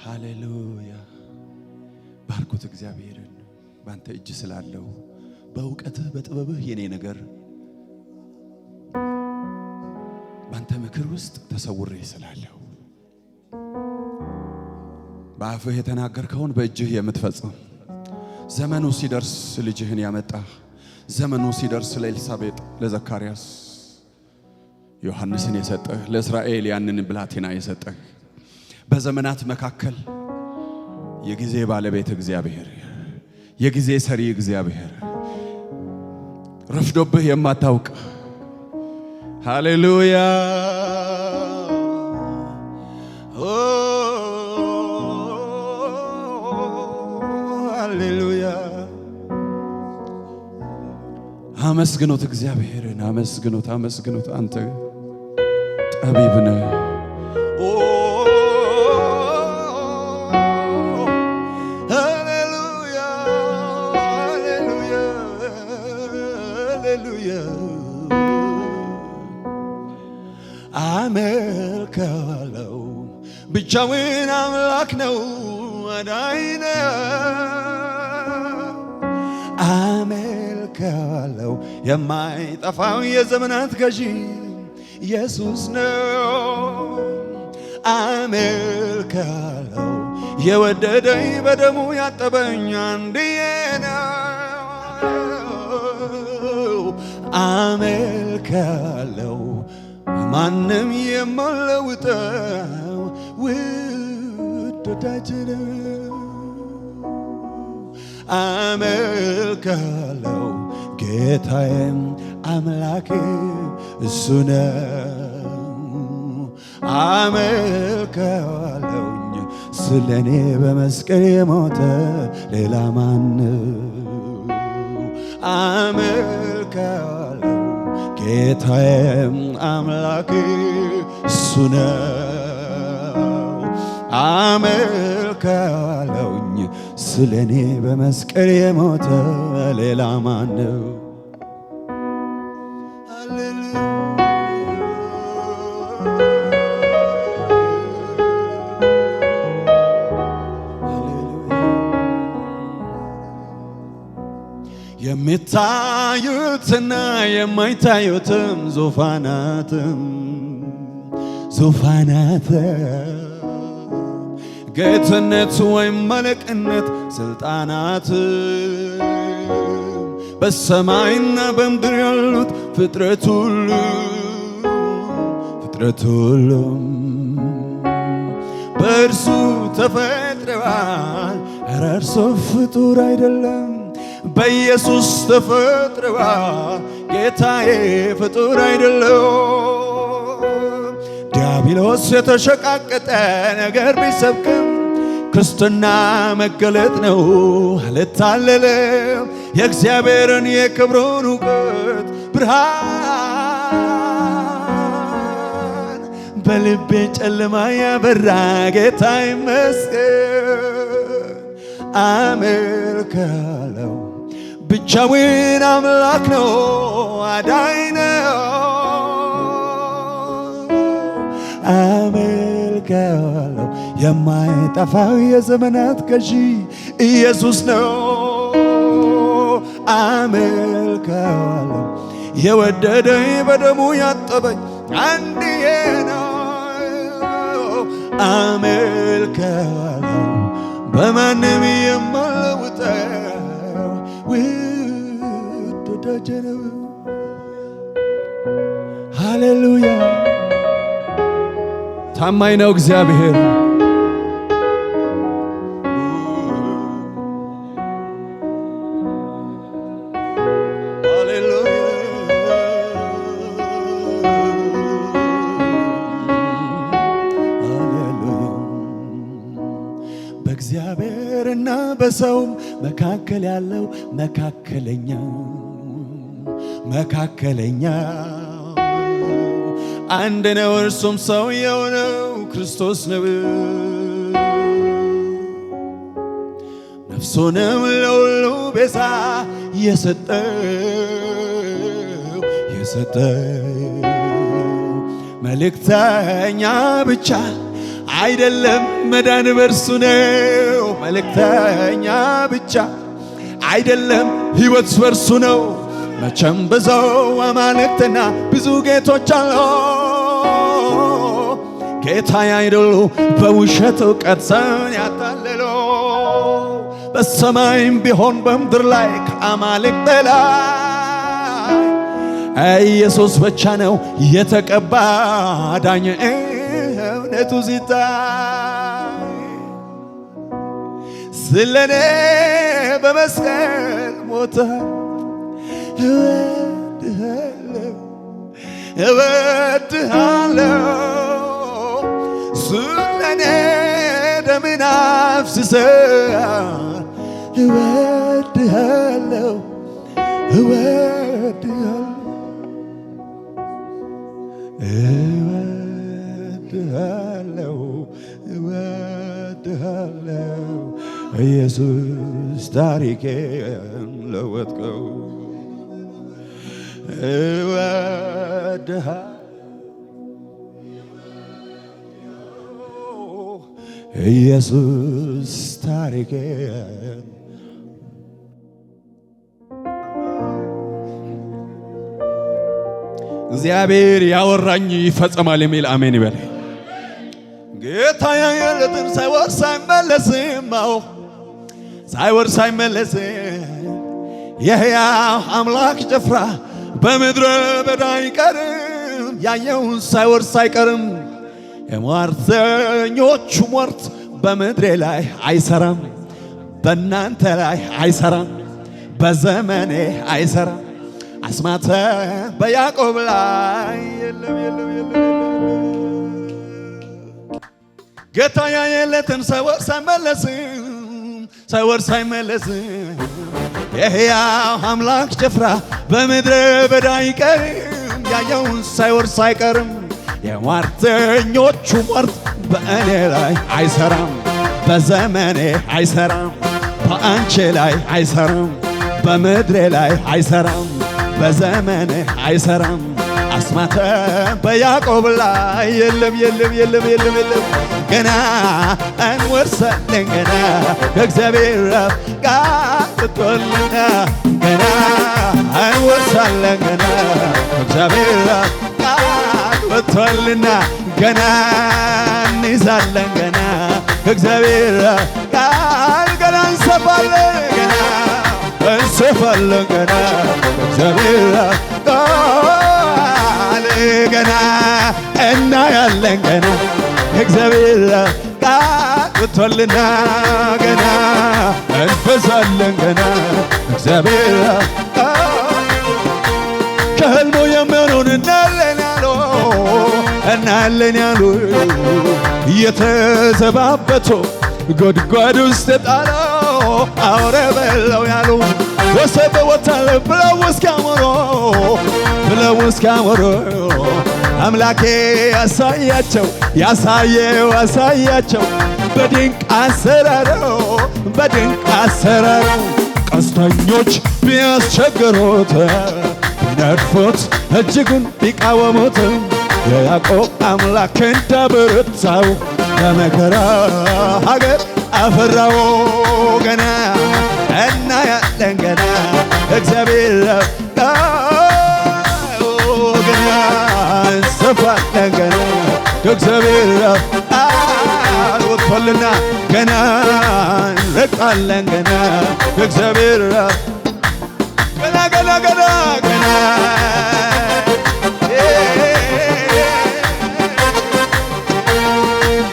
ሃሌሉያ ባርኩት እግዚአብሔርን ባንተ እጅ ስላለው በእውቀትህ በጥበብህ የኔ ነገር ባንተ ምክር ውስጥ ተሰውሬ ስላለው በአፍህ የተናገርከውን በእጅህ የምትፈጽም ዘመኑ ሲደርስ ልጅህን ያመጣ ዘመኑ ሲደርስ ለኤልሳቤጥ ለዘካርያስ ዮሐንስን የሰጠህ ለእስራኤል ያንን ብላቴና የሰጠህ በዘመናት መካከል የጊዜ ባለቤት እግዚአብሔር የጊዜ ሰሪ እግዚአብሔር ረፍዶብህ የማታውቅ ሃሌሉያ ሃሌሉያ አመስግኑት እግዚአብሔርን አመስግኑት አመስግኑት አንተ ጠቢብ ነህ አመልከዋለሁ ብቻውን አምላክ ነው አዳኝ ነው አመልከዋለሁ የማይጠፋው የዘመናት ገዢ ኢየሱስ ነው አመልከዋለሁ የወደደኝ በደሙ ያጠበኝ አንድዬ ነው አመልከዋለሁ ማንም የማይለውጠው ውድ ወዳጅ ነው አመልከዋለሁ ጌታዬም አምላኬ እሱ ነው አመልከዋለሁኝ ስለኔ በመስቀል የሞተ ሌላ ማን ነው አመልከዋለሁ ጌታዬም አምላኬ እሱ ነው አመልከዋለሁኝ ስለኔ በመስቀል የሞተ ሌላ ማን ነው የሚታዩትና የማይታዩትም ዙፋናት ጌትነት ወይም መለክነት ስልጣናት በሰማይና በምድር ያሉት ፍጥረት ሁሉ በእርሱ ተፈጥረዋል ኧረ እርሱ ፍጡር አይደለም በኢየሱስ ተፈጥረዋል ጌታዬ ፍጡር አይደለም ዲያብሎስ የተሸቃቀጠ ነገር ቢሰብክም ክርስትና መገለጥ ነው አልታለለም የእግዚአብሔርን የክብሩን እውቀት ብርሃን በልቤ ጨለማ ያበራ ጌታ ይመስገን አመልከዋለሁ ብቻውን አምላክ ነው አዳኝ ነው አመልከዋለሁ የማይጠፋው የዘመናት ገዢ ኢየሱስ ነው አመልከዋለሁ የወደደኝ በደሙ ያጠበኝ አንድዬ ነው አመልከዋለሁ በማንም የማይለውጠው ውድ ወዳጄ ነው ሃሌሉያ ታማኝ ነው እግዚአብሔር በእግዚአብሔርና በሰው መካከል ያለው መካከለኛ አንድ ነው እርሱም ሰው የሆነው ክርስቶስ ነው ነፍሱንም ለሁሉ ቤዛ የሰጠው መልእክተኛ ብቻ አይደለም መዳን በርሱ ነው መልእክተኛ ብቻ አይደለም ሕይወት በርሱ ነው መቼም ብዙ አማልክትና ብዙ ጌቶች አሉ ጌታ አይደሉ በውሸት እውቀት ሰውን ያታለሉ በሰማይም ቢሆን በምድር ላይ ከአማልክት በላይ ኢየሱስ ብቻ ነው የተቀባ ዳኝ እውነቱ ሲታይ ስለኔ በመስቀል ሞተ እወድሃለሁ ስለኔ ደምን አፍስሰሃል እወድሃለሁ ኢየሱስ ታሪኬን ለወጥከው ኢየሱስ ታሪኬን እግዚአብሔር ያወራኝ ይፈጸማል የሚል አሜን ይበል። ጌታ ያየለትን ሳይወርስ አይመለስም ሳይወርስ አይመለስም የሕያው አምላክ ጭፍራ በምድረ በዳ አይቀርም ያየውን ሳይወርስ አይቀርም የሟርተኞቹ ሟርት በምድሬ ላይ አይሰራም በእናንተ ላይ አይሰራም በዘመኔ አይሰራም አስማተ በያዕቆብ ላይ የለም ጌታ ያየለትን ሳይወርስ አይመለስም የሕያው አምላክ ጭፍራ በምድረ በዳ አይቀርም ያየውን ሳይወርስ አይቀርም የሟርተኞቹ ሟርት በእኔ ላይ አይሰራም በዘመኔ አይሰራም በአንቺ ላይ አይሰራም በምድሬ ላይ አይሰራም በዘመኔ አይሰራም አስማተ በያዕቆብ ላይ የለም ገና እንወርሳለን ገና ከእግዚአብሔር አፍ ቃል ወጥቶልና ገና እንወርሳለን ገና ከእግዚአብሔር አፍ ቃል ወጥቶልና ገና እንይዛለን ገና ከእግዚአብሔር አፍ ቃል ገና እንሰፋለን ገና ገና ከእግዚአብሔር አፍ ቃል ገና እናያለን ገና እግዚአብሔር ቃል ወጥቶልና ገና እንፈሳለን ገና እግዚአብሔር ከሕልሙ የሚሆነውን እናያለን ያሉ እየተዘባበቱ ጎድጓድ ውስጥ ጣለው አውሬ በለው ያሉ ወሰብ ወታለ ብለው እስኪያሞሩ አምላኬ ያሳያቸው በድንቅ አሰራሩ ቀስተኞች ቢያስቸግሩት ቢነድፉት እጅጉን ቢቃወሙት የያዕቆብ አምላክ እንዳበረታው በመከራ ሀገር አፈራው ገና እናያለን ገና እግዚአብሔር ገና እንሰፋለን ገና ከእግዚአብሔር ቃል ወጥቶልና ገና እንረግጣለን ገና ከእግዚአብሔር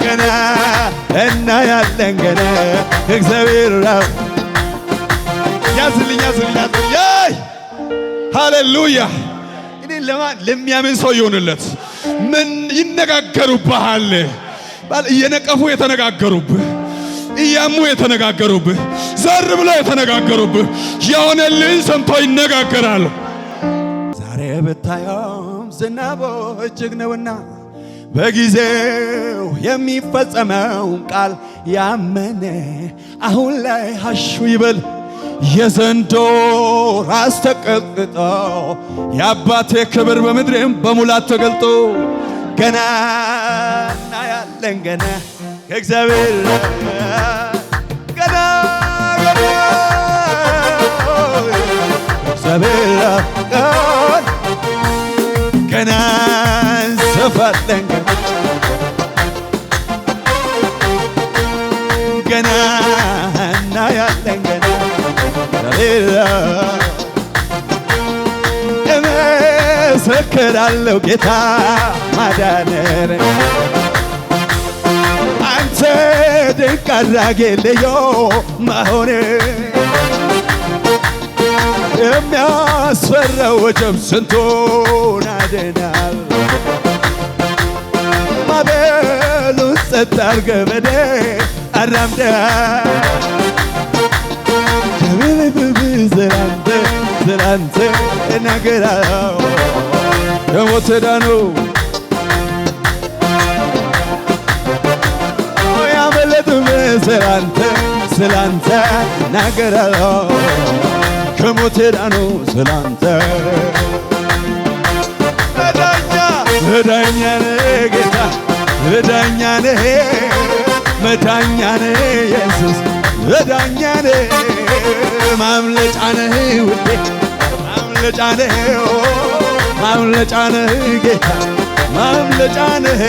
ገና እናያለን ገና እግዚአብሔር ያዝልኝ ሃሌሉያ። እኔ ለሚያምን ሰው ይሆንለት። ምን ይነጋገሩብሃል? እየነቀፉ የተነጋገሩብህ፣ እያሙ የተነጋገሩብህ፣ ዘር ብለው የተነጋገሩብህ የሆነልህን ሰምቶ ይነጋገራል። ዛሬ ብታየውም ዝናቡ እጅግ ነውና በጊዜው የሚፈጸመውን ቃል ያመነ አሁን ላይ ሀሹ ይበል። የዘንዶ ራስ ተቀጥቅጦ የአባቴ ክብር በምድሬም በሙላት ተገልጦ ገና እናያለን ገና ከእግዚአብሔር ገና እግዚአብሔር ገና እንሰፋለን ገና እናያለን ገና እመሰክራለሁ ጌታ ማዳንህን አንተ ድንቅ አድራጊ ልዩ መሆንህን የሚያስፈራው ወጀብ ስንቱን አድነሃል ማዕበሉን ጸጥ አድርገህ በደህ አራምደሃል ስላንተ እናገራለሁ ከሞት ዳኑ ያመለጡ ስላንተ እናገራለሁ ከሞት ዳኑ ስላንተ መዳኛ ነህ ጌታ መዳኛ ነህ መዳኛ ነህ ኢየሱስ መዳኛ ነህ ማምለጫ ነህ ውዴ ማምለጫ ነህ ማምለጫ ነህ ጌታ ማምለጫ ነህ